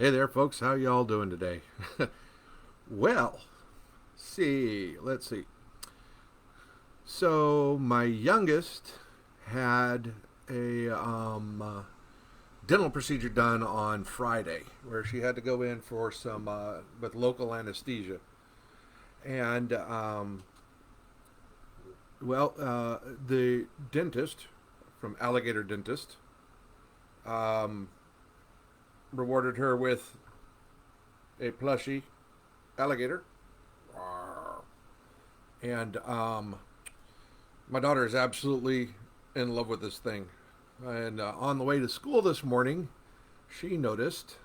Hey there, folks. How y'all doing today? Well, let's see. So my youngest had a dental procedure done on Friday, where she had to go in for some with local anesthesia, and the dentist from Alligator Dentist um, rewarded her with a plushie alligator. And my daughter is absolutely in love with this thing. And on the way to school this morning, she noticed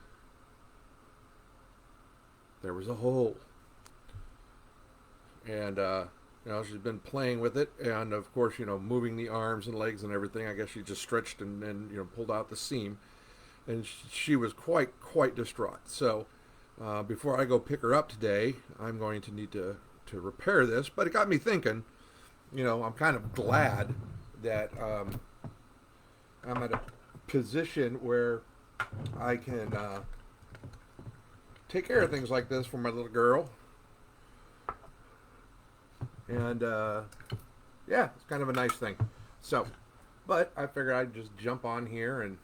there was a hole. And, she's been playing with it. And, of course, moving the arms and legs and everything. I guess she just stretched and pulled out the seam. And she was quite distraught. So before I go pick her up today, I'm going to need to repair this. But it got me thinking, I'm kind of glad that I'm at a position where I can take care of things like this for my little girl. And yeah, it's kind of a nice thing. So, but I figured I'd just jump on here and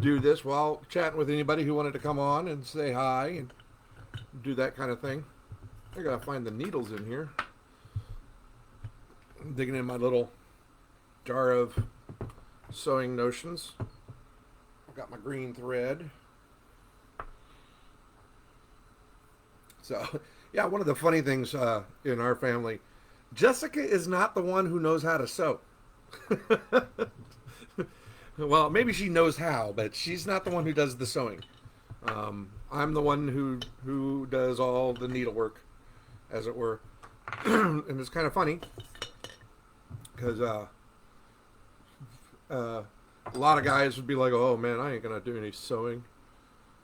do this while chatting with anybody who wanted to come on and say hi and do that kind of thing. I gotta find the needles in here. I'm digging in my little jar of sewing notions. I've got my green thread. So, yeah, one of the funny things in our family, Jessica is not the one who knows how to sew. Well, maybe she knows how, but she's not the one who does the sewing. I'm the one who does all the needlework, as it were. And it's kind of funny because a lot of guys would be like, "Oh man, I ain't gonna do any sewing."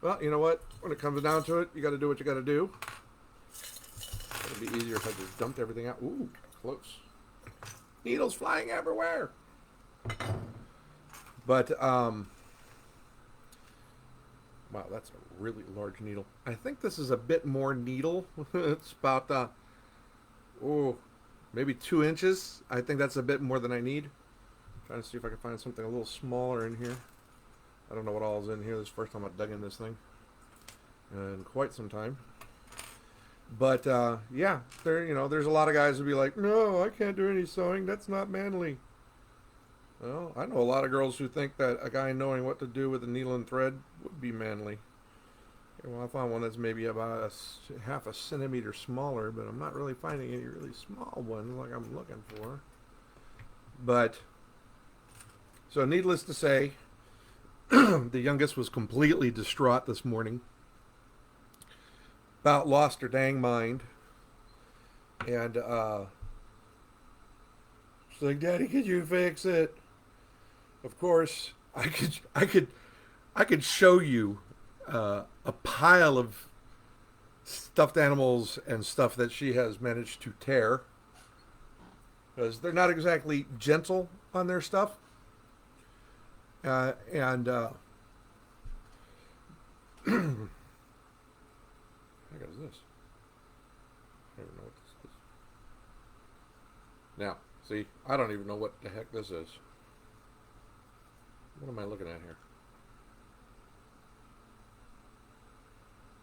Well, you know what? When it comes down to it, you got to do what you got to do. It'd be easier if I just dumped everything out. Ooh, close. Needles flying everywhere. But wow, that's a really large needle. I think this is a bit more needle. It's about maybe 2 inches. I think that's a bit more than I need. Trying to see if I can find something a little smaller in here. I don't know what all is in here. This is the first time I've dug in this thing in quite some time. But yeah, there's a lot of guys who be like, "No, I can't do any sewing. That's not manly." Well, I know a lot of girls who think that a guy knowing what to do with a needle and thread would be manly. Well, I found one that's maybe about half a centimeter smaller, but I'm not really finding any really small ones like I'm looking for. But, so needless to say, the youngest was completely distraught this morning. About lost her dang mind. And, she's like, "Daddy, could you fix it?" Of course, I could show you a pile of stuffed animals and stuff that she has managed to tear, because they're not exactly gentle on their stuff. And What is this? I don't even know what this is. Now, see, I don't even know what the heck this is. What am I looking at here?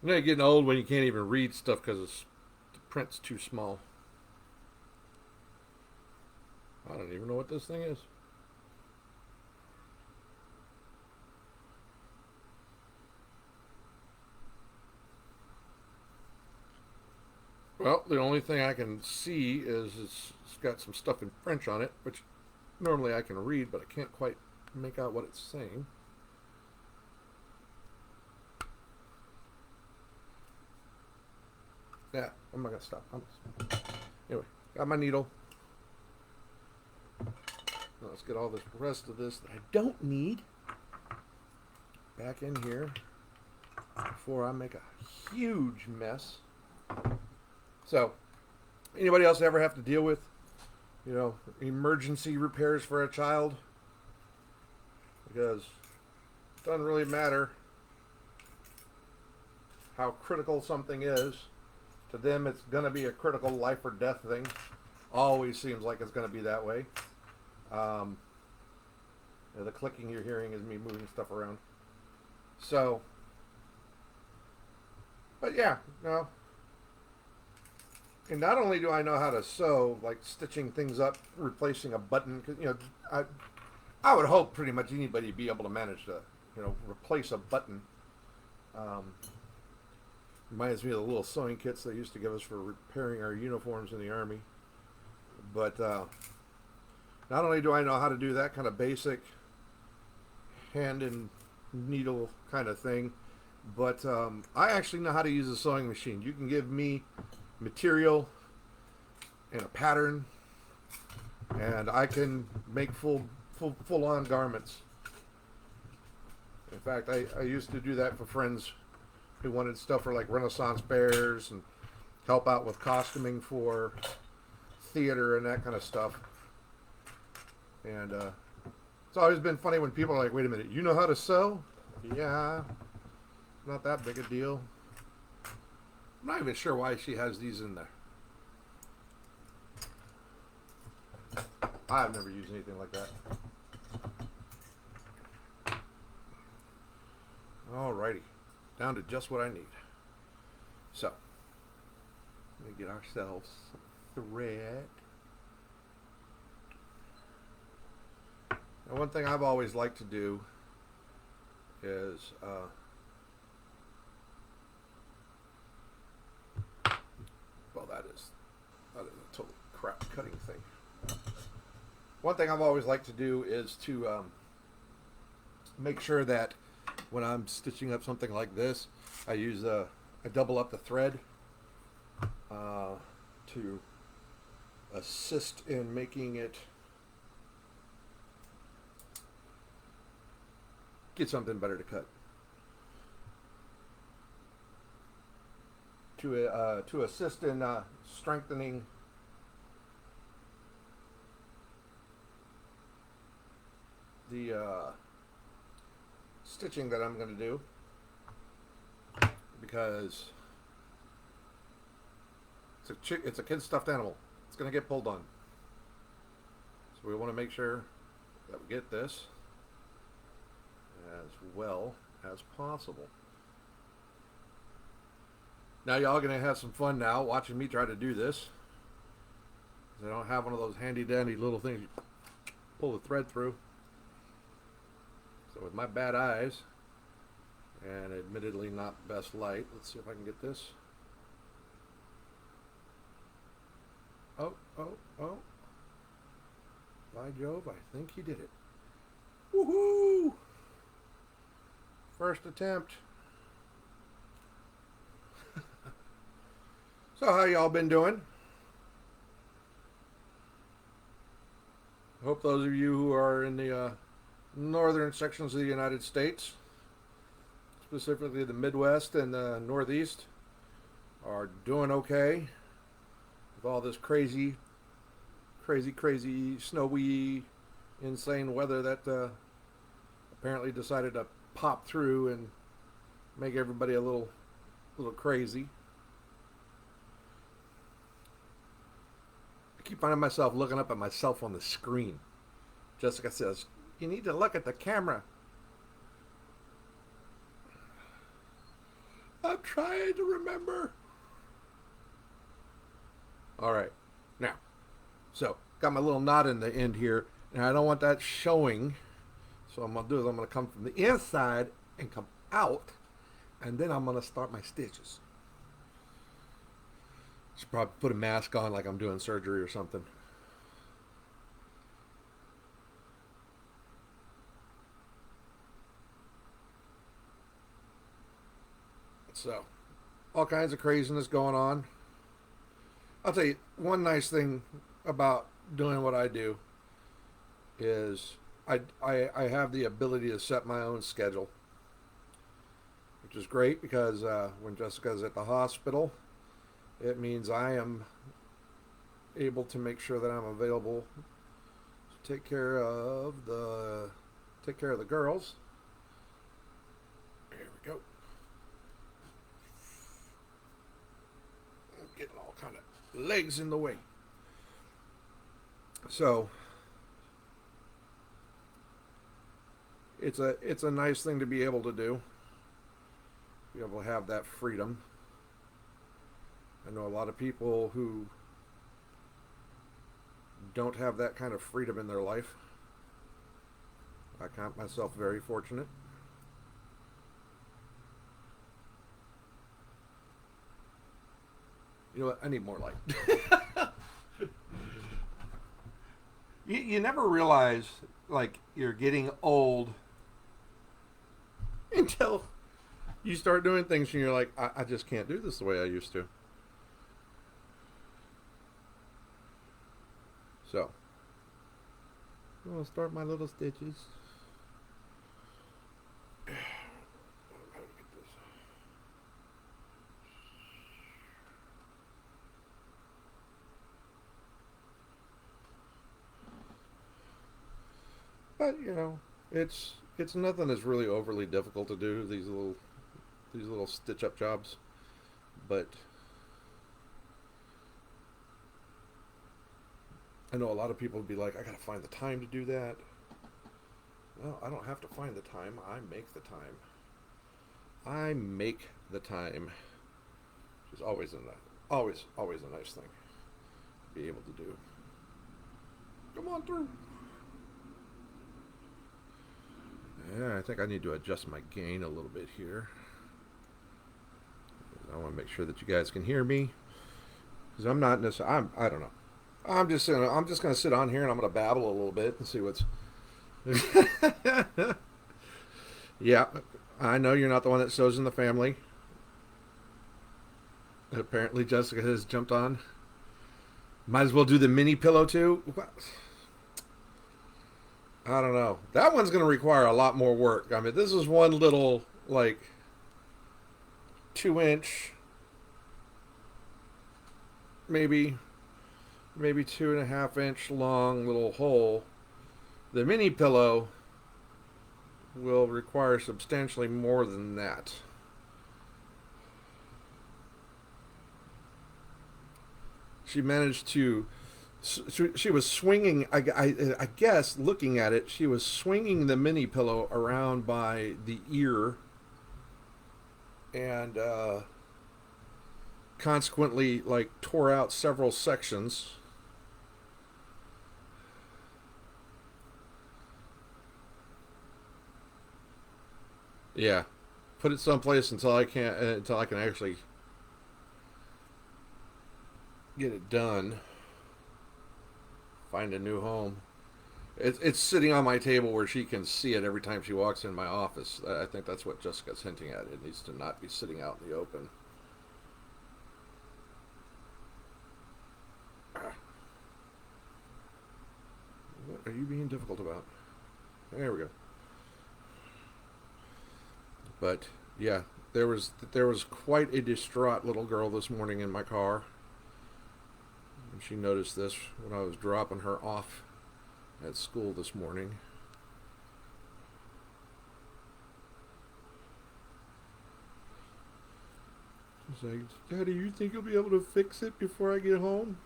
You're getting old when you can't even read stuff because the print's too small. I don't even know what this thing is. Well, the only thing I can see is it's got some stuff in French on it, which normally I can read, but I can't quite make out what it's saying. Yeah, I'm not gonna stop. Anyway, got my needle. Now let's get all this rest of this that I don't need back in here before I make a huge mess. So, anybody else ever have to deal with, emergency repairs for a child? Because doesn't really matter how critical something is. To them, it's going to be a critical life or death thing. Always seems like it's going to be that way. The clicking you're hearing is me moving stuff around. So, but yeah, no. And not only do I know how to sew, like stitching things up, replacing a button, because I would hope pretty much anybody be able to manage to, replace a button. Reminds me of the little sewing kits they used to give us for repairing our uniforms in the Army. But not only do I know how to do that kind of basic hand and needle kind of thing, but I actually know how to use a sewing machine. You can give me material and a pattern, and I can make full on garments. In fact, I used to do that for friends who wanted stuff for like Renaissance fairs and help out with costuming for theater and that kind of stuff. And it's always been funny when people are like, wait a minute, you know how to sew? Yeah, not that big a deal. I'm not even sure why she has these in there. I've never used anything like that. Alrighty, down to just what I need. So, let me get ourselves some thread. Now, one thing I've always liked to do is well, that is a total crap cutting thing. One thing I've always liked to do is to make sure that when I'm stitching up something like this, I use I double up the thread to assist in making it get something better to cut. To assist in strengthening the stitching that I'm going to do, because it's a kid's stuffed animal. It's going to get pulled on. So we want to make sure that we get this as well as possible. Now y'all gonna have some fun now watching me try to do this. I don't have one of those handy dandy little things you pull the thread through. So with my bad eyes and admittedly not best light, let's see if I can get this. Oh. By Jove, I think he did it. Woohoo! First attempt. So how y'all been doing? I hope those of you who are in the northern sections of the United States, specifically the Midwest and the Northeast, are doing okay with all this crazy snowy, insane weather that apparently decided to pop through and make everybody a little crazy. I keep finding myself looking up at myself on the screen. Jessica says, you need to look at the camera. I'm trying to remember. Alright, now, so, got my little knot in the end here, and I don't want that showing, so what I'm going to do is I'm going to come from the inside and come out, and then I'm going to start my stitches. Should probably put a mask on like I'm doing surgery or something. So, all kinds of craziness going on. I'll tell you, one nice thing about doing what I do is I have the ability to set my own schedule, which is great because when Jessica's at the hospital, it means I am able to make sure that I'm available to take care of the girls kind of legs in the way. So it's a nice thing to be able to do. Be able to have that freedom. I know a lot of people who don't have that kind of freedom in their life. I count myself very fortunate. You know what? I need more light. You never realize, like, you're getting old until you start doing things and you're like, I just can't do this the way I used to. So, I'll start my little stitches. But you know, it's nothing that's really overly difficult to do. These little stitch up jobs, but I know a lot of people would be like, I gotta find the time to do that. Well, I don't have to find the time. I make the time. I make the time, which is always a nice thing to be able to do. Come on through. Yeah, I think I need to adjust my gain a little bit here. I want to make sure that you guys can hear me, because I'm not necessarily. I don't know. I'm just gonna sit on here and I'm gonna babble a little bit and see what's. Yeah, I know you're not the one that sews in the family. Apparently, Jessica has jumped on. Might as well do the mini pillow too. What? I don't know. That one's going to require a lot more work. I mean, this is one little, like, 2-inch, maybe 2.5-inch long little hole. The mini pillow will require substantially more than that. She managed to... She was swinging, I guess, looking at it, she was swinging the mini pillow around by the ear and consequently, like, tore out several sections. Yeah, put it someplace until I can actually get it done. Find a new home. It's sitting on my table where she can see it every time she walks in my office. I think that's what Jessica's hinting at. It needs to not be sitting out in the open. What are you being difficult about? There we go. But yeah, there was quite a distraught little girl this morning in my car. And she noticed this when I was dropping her off at school this morning. She's like, Daddy, you think you'll be able to fix it before I get home?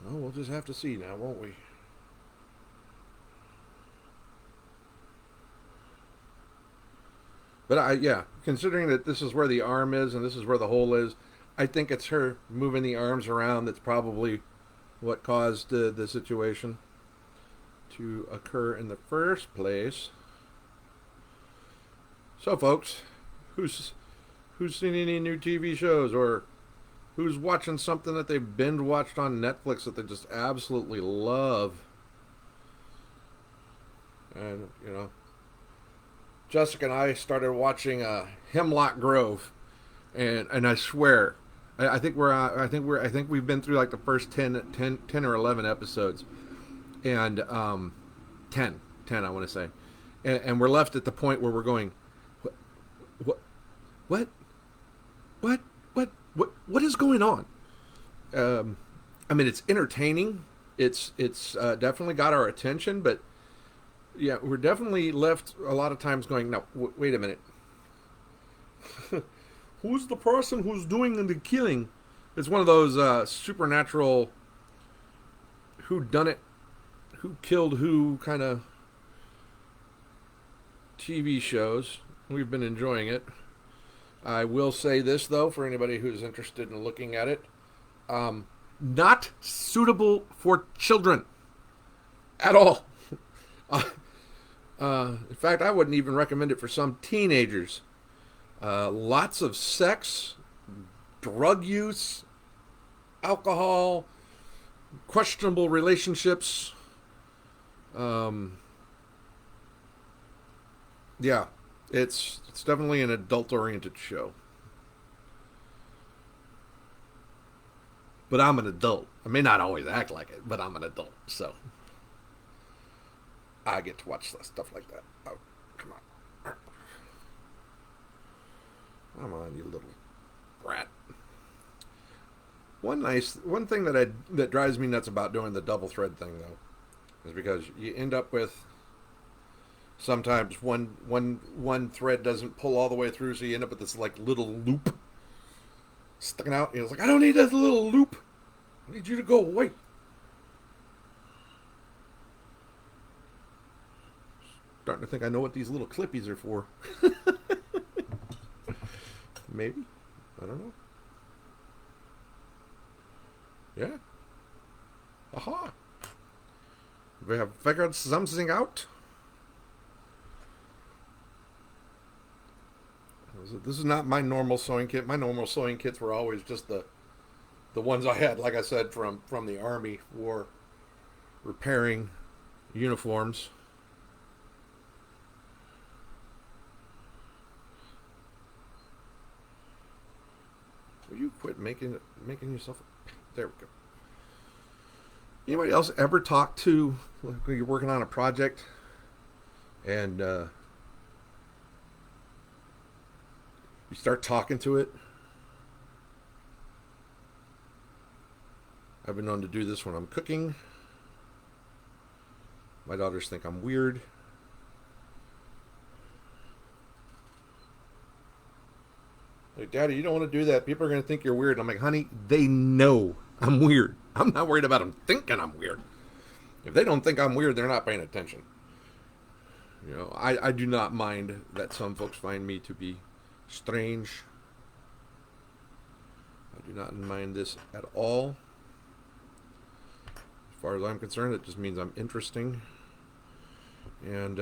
Well, we'll just have to see now, won't we? But yeah, considering that this is where the arm is and this is where the hole is, I think it's her moving the arms around that's probably what caused the situation to occur in the first place. So, folks, who's seen any new TV shows, or who's watching something that they've binge watched on Netflix that they just absolutely love? And, you know, Jessica and I started watching Hemlock Grove, and I swear, I think we've been through like the first 10 or 11 episodes, and 10 I want to say, and we're left at the point where we're going, what is going on? I mean, it's entertaining. It's definitely got our attention, but yeah, we're definitely left a lot of times going, no, wait a minute. Who's the person who's doing the killing? It's one of those supernatural who done it, who killed who kind of TV shows. We've been enjoying it. I will say this though, for anybody who's interested in looking at it, not suitable for children at all. Uh, in fact, I wouldn't even recommend it for some teenagers. Lots of sex, drug use, alcohol, questionable relationships. Um, yeah, it's definitely an adult-oriented show. But I'm an adult. I may not always act like it, but I'm an adult, so I get to watch stuff like that. Oh, come on. Come on, you little brat. One thing that drives me nuts about doing the double thread thing though is because you end up with sometimes one thread doesn't pull all the way through, so you end up with this like little loop sticking out. It's like, I don't need this little loop. I need you to go away. Starting to think I know what these little clippies are for. Maybe. I don't know. Yeah. Aha. We have figured something out. This is not my normal sewing kit. My normal sewing kits were always just the ones I had, like I said, from the Army for repairing uniforms. Will you quit making yourself? There we go. Anybody else ever talk to, like, when you're working on a project and you start talking to it? I've been known to do this when I'm cooking. My daughters think I'm weird. Like, Daddy, you don't want to do that. People are going to think you're weird. I'm like, honey, they know I'm weird. I'm not worried about them thinking I'm weird. If they don't think I'm weird, they're not paying attention. You know, I do not mind that some folks find me to be strange. I do not mind this at all. As far as I'm concerned, it just means I'm interesting. And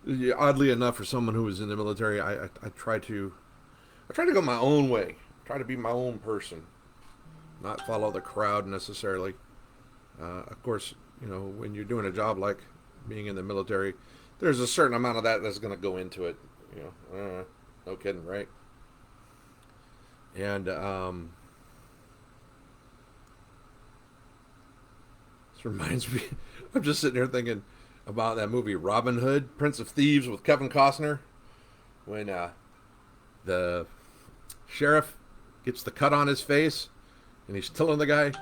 yeah, oddly enough, for someone who was in the military, I try to go my own way. Try to be my own person, not follow the crowd necessarily. Of course, you know, when you're doing a job like being in the military, there's a certain amount of that that's going to go into it. You know, no kidding, right? And this reminds me, I'm just sitting here thinking about that movie Robin Hood, Prince of Thieves with Kevin Costner, when the sheriff gets the cut on his face and he's telling the guy,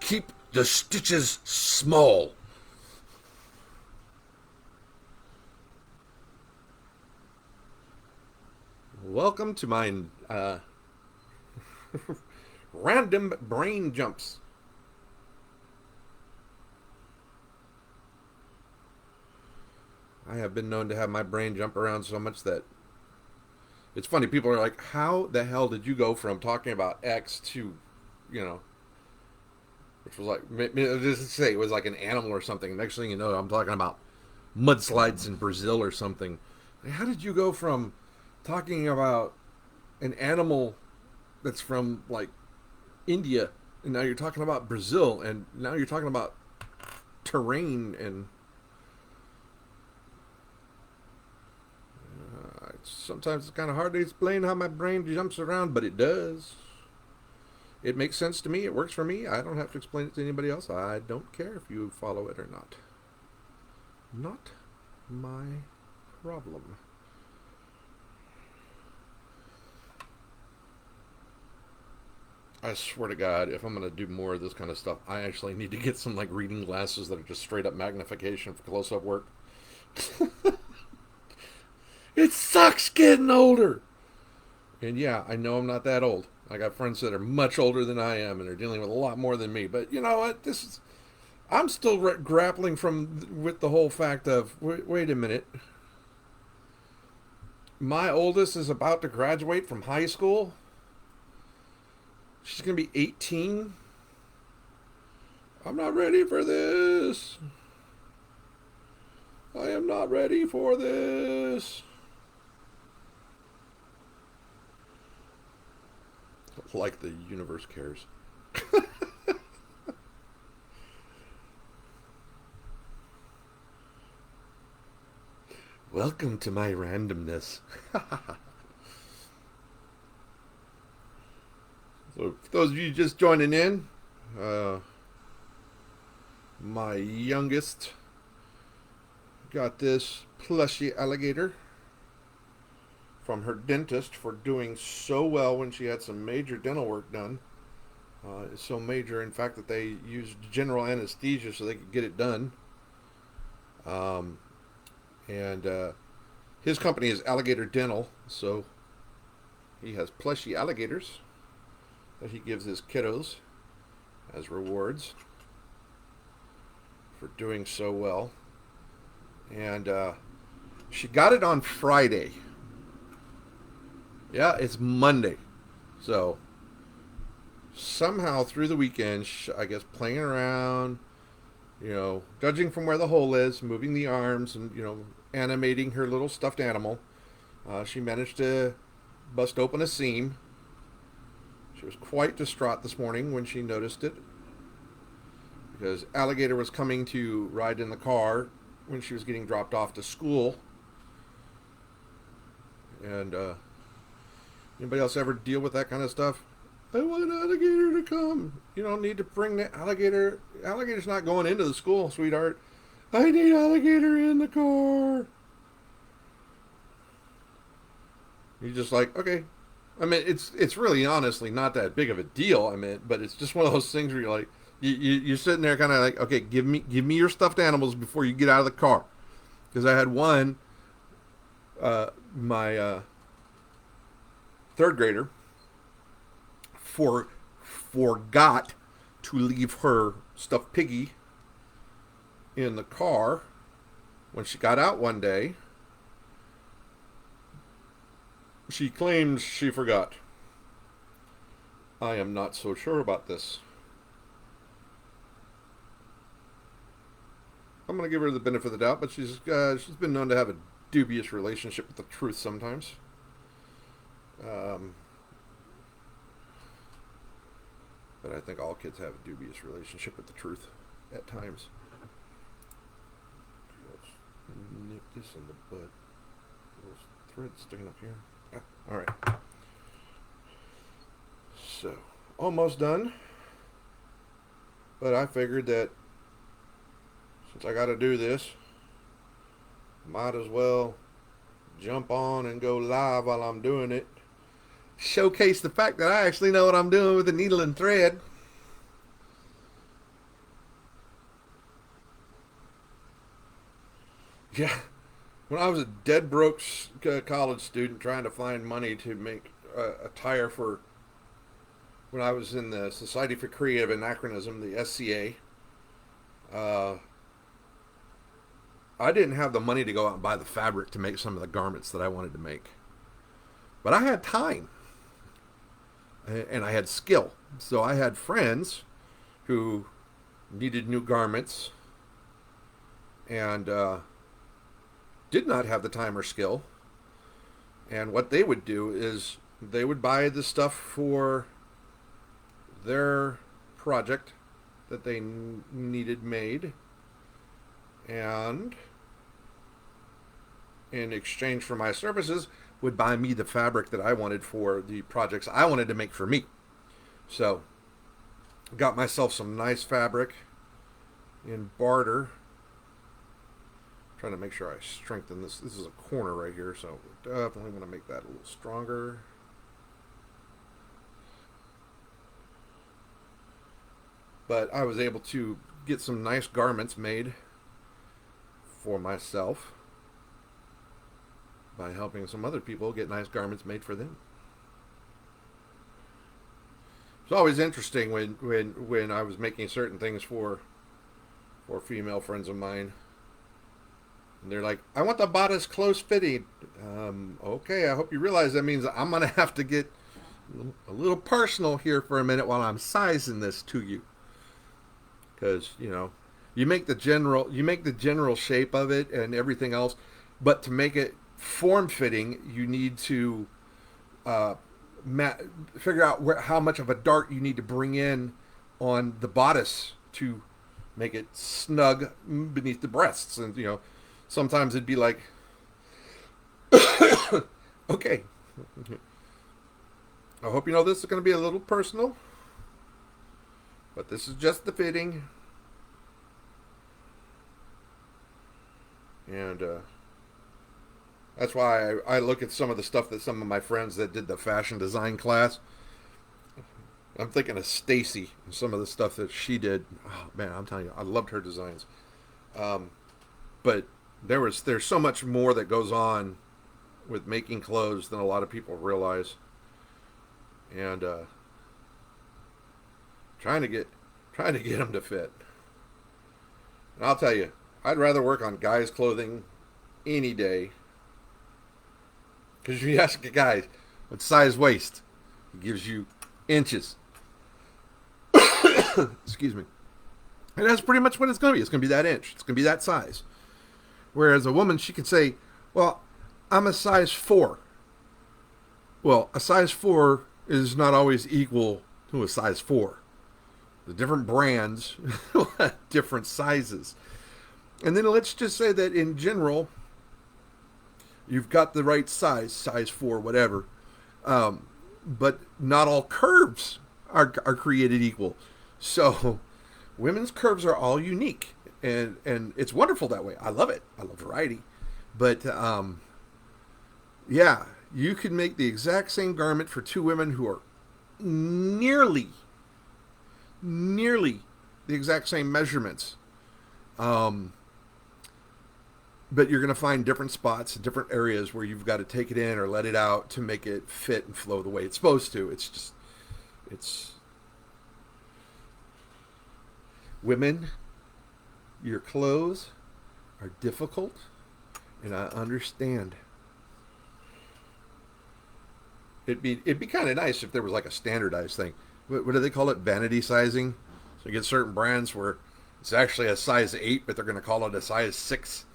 keep the stitches small. Welcome to my random brain jumps. I have been known to have my brain jump around so much that it's funny. People are like, how the hell did you go from talking about X to, you know, which was like, just say it was like an animal or something. Next thing you know, I'm talking about mudslides in Brazil or something. Like, how did you go from talking about an animal that's from like India, and now you're talking about Brazil, and now you're talking about terrain and sometimes it's kind of hard to explain how my brain jumps around, but it does. It makes sense to me. It works for me. I don't have to explain it to anybody else. I don't care if you follow it or not. Not my problem. I swear to God, if I'm going to do more of this kind of stuff, I actually need to get some like reading glasses that are just straight up magnification for close-up work. It sucks getting older. And yeah, I know I'm not that old. I got friends that are much older than I am and are dealing with a lot more than me. But you know what? I'm still grappling with the whole fact of wait a minute. My oldest is about to graduate from high school. She's going to be 18. I'm not ready for this. I am not ready for this. Like the universe cares. Welcome to my randomness. So, for those of you just joining in, my youngest got this plushy alligator from her dentist for doing so well when she had some major dental work done. It's so major, in fact, that they used general anesthesia so they could get it done. And his company is Alligator Dental, so he has plushy alligators that he gives his kiddos as rewards for doing so well. And she got it on Friday. Yeah, it's Monday. So somehow through the weekend, I guess playing around, judging from where the hole is, moving the arms, and, animating her little stuffed animal, she managed to bust open a seam. She was quite distraught this morning when she noticed it, because Alligator was coming to ride in the car when she was getting dropped off to school. And anybody else ever deal with that kind of stuff? I want Alligator to come. You don't need to bring the alligator. Alligator's not going into the school, sweetheart. I need Alligator in the car. You're just like, okay. I mean, it's really honestly not that big of a deal. I mean, but it's just one of those things where you're like, you're sitting there kind of like, okay, give me your stuffed animals before you get out of the car. Because I had one, my third grader forgot to leave her stuffed piggy in the car when she got out one day. She claims she forgot. I am not so sure about this. I'm going to give her the benefit of the doubt, but she's been known to have a dubious relationship with the truth sometimes. But I think all kids have a dubious relationship with the truth at times. Let's nip this in the bud. Little thread sticking up here. All right. So, almost done. But I figured that since I got to do this, might as well jump on and go live while I'm doing it. Showcase the fact that I actually know what I'm doing with the needle and thread. Yeah. When I was a dead broke college student trying to find money to make a tire for when I was in the Society for Creative Anachronism, the SCA, I didn't have the money to go out and buy the fabric to make some of the garments that I wanted to make. But I had time. And I had skill. So I had friends who needed new garments and did not have the time or skill. And what they would do is they would buy the stuff for their project that they needed made, and in exchange for my services would buy me the fabric that I wanted for the projects I wanted to make for me. So got myself some nice fabric in barter. Trying to make sure I strengthen this. This is a corner right here, so definitely want to make that a little stronger. But I was able to get some nice garments made for myself by helping some other people get nice garments made for them. It's always interesting when I was making certain things for female friends of mine. And they're like, I want the bodice close fitting. Okay, I hope you realize that means I'm going to have to get a little personal here for a minute while I'm sizing this to you. Because, you make the general shape of it and everything else. But to make it form fitting, you need to uh, figure out how much of a dart you need to bring in on the bodice to make it snug beneath the breasts. And, sometimes it'd be like, okay, I hope you know this is going to be a little personal, but this is just the fitting. And that's why I look at some of the stuff that some of my friends that did the fashion design class. I'm thinking of Stacy and some of the stuff that she did. Oh man, I'm telling you, I loved her designs. But there's so much more that goes on with making clothes than a lot of people realize. And trying to get them to fit. And I'll tell you, I'd rather work on guys' clothing any day. Because if you ask a guy what size waist, he gives you inches. Excuse me. And that's pretty much what it's going to be. It's going to be that inch. It's going to be that size. Whereas a woman, she can say, well, I'm a size 4. Well, a size 4 is not always equal to a size 4. The different brands have different sizes. And then let's just say that in general, you've got the right size 4, whatever. But not all curves are created equal. So women's curves are all unique. And it's wonderful that way. I love it. I love variety. But yeah, you can make the exact same garment for two women who are nearly the exact same measurements. But you're going to find different spots, different areas where you've got to take it in or let it out to make it fit and flow the way it's supposed to. It's women, your clothes are difficult, and I understand. It'd be kind of nice if there was like a standardized thing. What do they call it? Vanity sizing. So you get certain brands where it's actually a size 8, but they're going to call it a size 6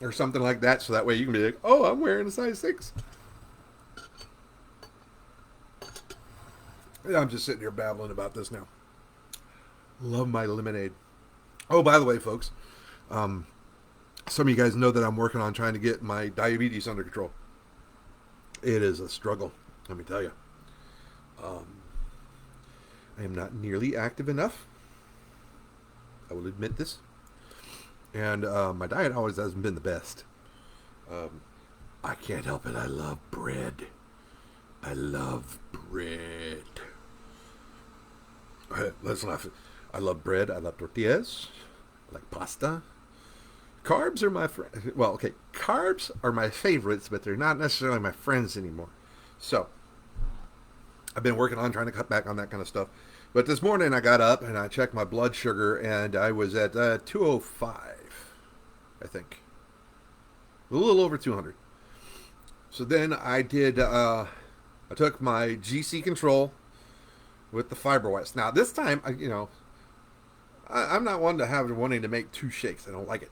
or something like that. So that way you can be like, oh, I'm wearing a size 6. I'm just sitting here babbling about this now. Love my lemonade. Oh, by the way, folks, some of you guys know that I'm working on trying to get my diabetes under control. It is a struggle, let me tell you. I am not nearly active enough. I will admit this. And my diet always hasn't been the best. I can't help it. I love bread. I love bread. Let's laugh. I love bread. I love tortillas. I like pasta. Carbs are my friend. Well, okay, carbs are my favorites, but they're not necessarily my friends anymore. So, I've been working on trying to cut back on that kind of stuff. But this morning I got up and I checked my blood sugar, and I was at 205, I think. A little over 200. So then I did, I took my GC control with the FiberWise. Now, this time, I'm not one to have wanting to make 2 shakes. I don't like it.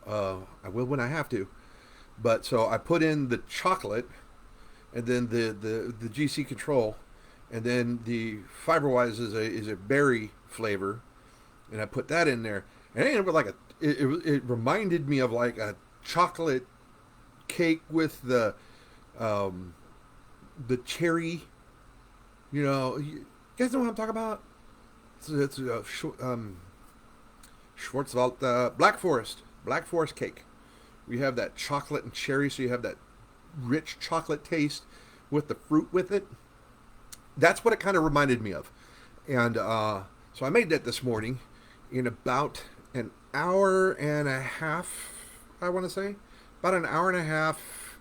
I will when I have to. But so I put in the chocolate and then the GC control, and then the FiberWise is a berry flavor, and I put that in there. And it ended up like it reminded me of like a chocolate cake with the cherry. You guys know what I'm talking about? It's Schwarzwald Black Forest cake. We have that chocolate and cherry, so you have that rich chocolate taste with the fruit with it. That's what it kind of reminded me of. And so I made that this morning in about an hour and a half, I want to say. About an hour and a half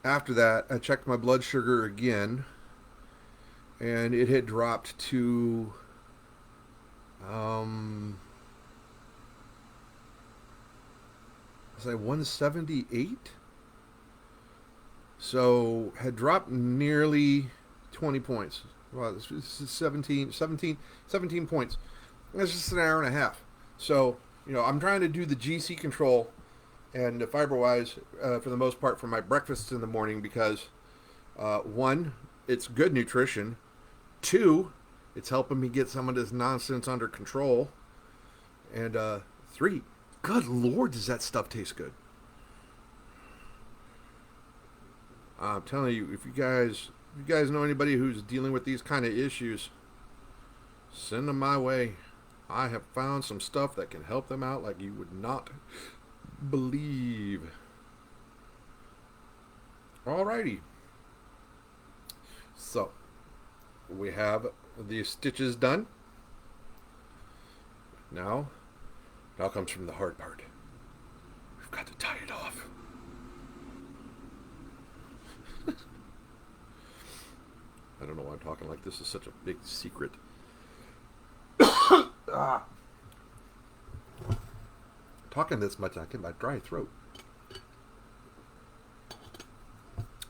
after that, I checked my blood sugar again. and it had dropped to um, was I 178? So had dropped nearly 20 points. Well, this is 17 points. That's just an hour and a half. So, I'm trying to do the GC control and the fiber-wise for the most part for my breakfasts in the morning because, one, it's good nutrition. Two, it's helping me get some of this nonsense under control. And three, good Lord, does that stuff taste good. I'm telling you, if you guys know anybody who's dealing with these kind of issues, send them my way. I have found some stuff that can help them out like you would not believe. Alrighty. So, we have the stitches done. Now comes from the hard part. We've got to tie it off. I don't know why I'm talking like this is such a big secret. Talking this much, I get my dry throat.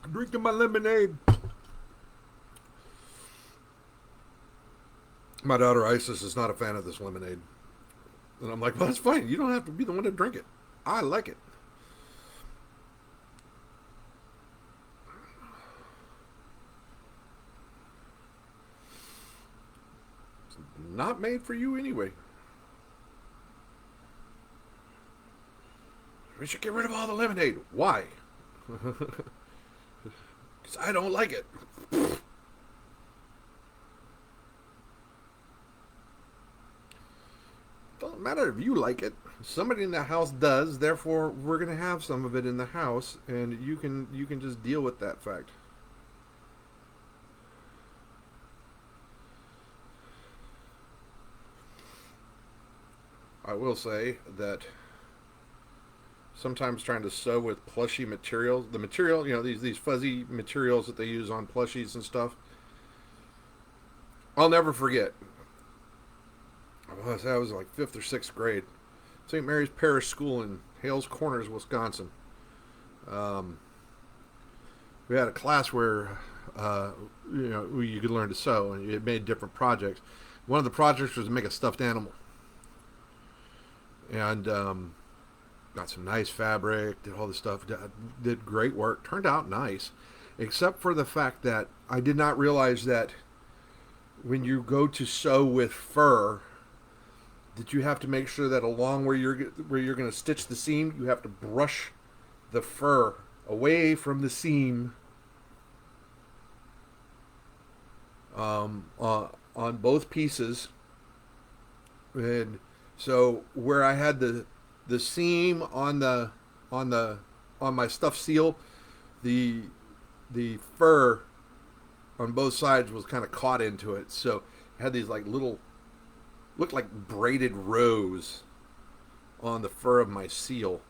I'm drinking my lemonade. My daughter Isis is not a fan of this lemonade. And I'm like, well, that's fine. You don't have to be the one to drink it. I like it. It's not made for you anyway. We should get rid of all the lemonade. Why? Because I don't like it. Doesn't matter if you like it. Somebody in the house does. Therefore, we're going to have some of it in the house, and you can just deal with that fact. I will say that sometimes trying to sew with plushy materials, the material, these fuzzy materials that they use on plushies and stuff, I'll never forget. I was like 5th or 6th grade. St. Mary's Parish School in Hales Corners, Wisconsin. We had a class where you could learn to sew, and it made different projects. One of the projects was to make a stuffed animal, and got some nice fabric, did all this stuff, did great work, turned out nice, except for the fact that I did not realize that when you go to sew with fur, that you have to make sure that along where you're going to stitch the seam, you have to brush the fur away from the seam on both pieces. And so where I had the seam on my stuffed seal, the fur on both sides was kind of caught into it. So I had these like little, looked like braided rows on the fur of my seal.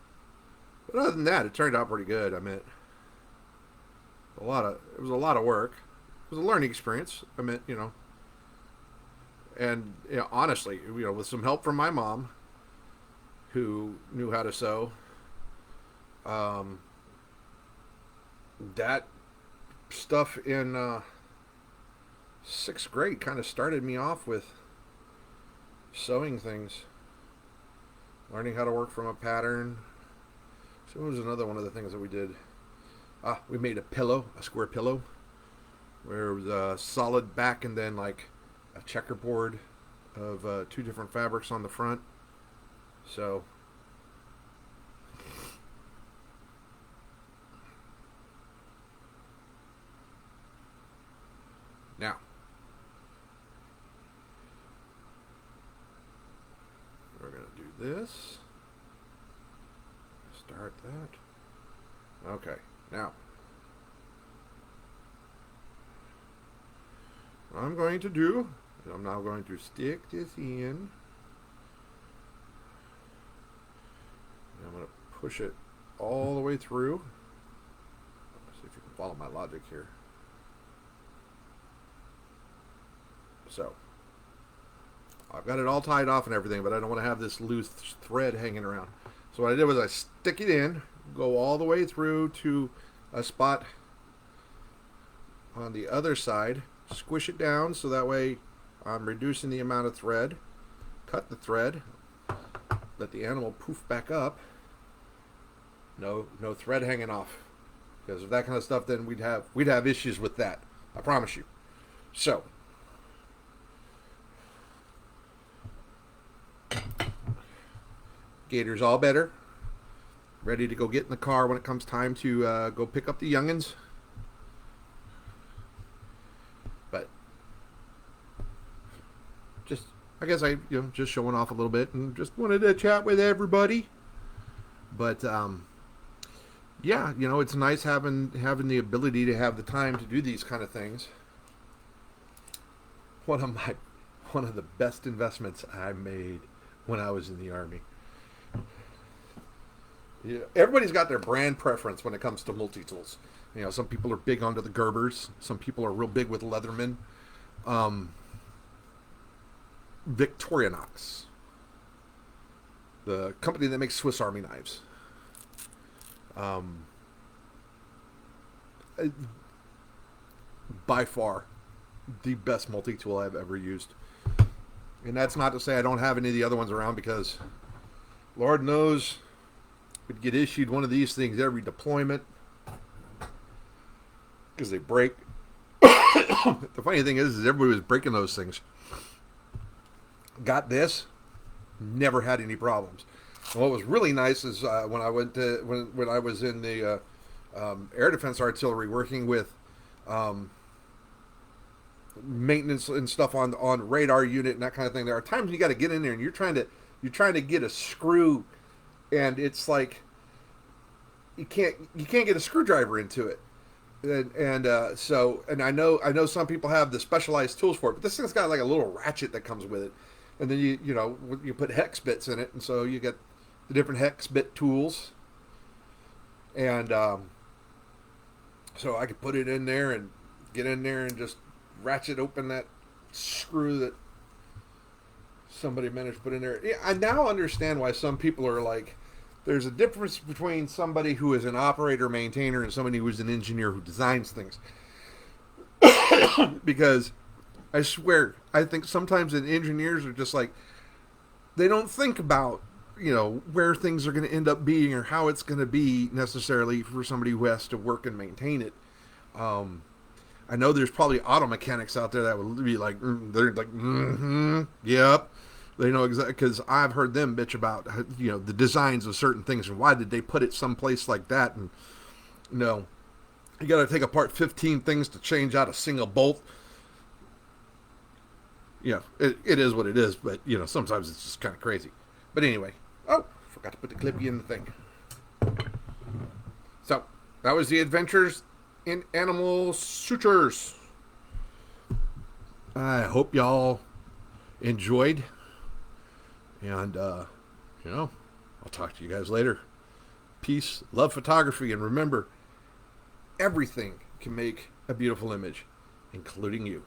But other than that, it turned out pretty good. I mean, it was a lot of work. It was a learning experience. I mean, and honestly, with some help from my mom, who knew how to sew, that stuff in 6th grade kind of started me off with sewing things, learning how to work from a pattern. So it was another one of the things that we did. We made a square pillow, where it was a solid back and then like a checkerboard of 2 different fabrics on the front. So now we're going to do this. Start that. Okay, now what I'm going to do is I'm now going to stick this in. And I'm going to push it all the way through. Let's see if you can follow my logic here. So I've got it all tied off and everything, but I don't want to have this loose thread hanging around. So what I did was I stick it in, go all the way through to a spot on the other side, squish it down so that way I'm reducing the amount of thread, cut the thread, let the animal poof back up. No thread hanging off, because of that kind of stuff, then we'd have issues with that. I promise you. So Gator's all better, ready to go get in the car when it comes time to go pick up the youngins. But just, I guess just showing off a little bit and just wanted to chat with everybody. But yeah, it's nice having the ability to have the time to do these kind of things. One of the best investments I made when I was in the Army. Yeah, everybody's got their brand preference when it comes to multi-tools. Some people are big onto the Gerbers. Some people are real big with Leatherman. Victorinox, the company that makes Swiss Army knives. By far the best multi-tool I've ever used. And that's not to say I don't have any of the other ones around, because Lord knows we'd get issued one of these things every deployment because they break. The funny thing is everybody was breaking those things. Got this, never had any problems. And what was really nice is when I was in the Air Defense Artillery working with maintenance and stuff on radar unit and that kind of thing. There are times you got to get in there and you're trying to get a screw, and it's like you can't get a screwdriver into it. And I know some people have the specialized tools for it, but this thing's got like a little ratchet that comes with it, and then you put hex bits in it, and so you get the different hex bit tools, and so I could put it in there and get in there and just ratchet open that screw that somebody managed to put in there. Yeah, I now understand why some people are like, there's a difference between somebody who is an operator maintainer and somebody who is an engineer who designs things. Because I swear, I think sometimes the engineers are just like, they don't think about where things are going to end up being or how it's going to be necessarily for somebody who has to work and maintain it. I know there's probably auto mechanics out there that would be like, they're like, yep. They know exactly, because I've heard them bitch about, the designs of certain things and why did they put it someplace like that. And, you got to take apart 15 things to change out a single bolt. Yeah, it is what it is, but, sometimes it's just kind of crazy. But anyway, forgot to put the clippy in the thing. So, that was the Adventures in Animal Sutures. I hope y'all enjoyed. And, I'll talk to you guys later. Peace, love photography, and remember, everything can make a beautiful image, including you.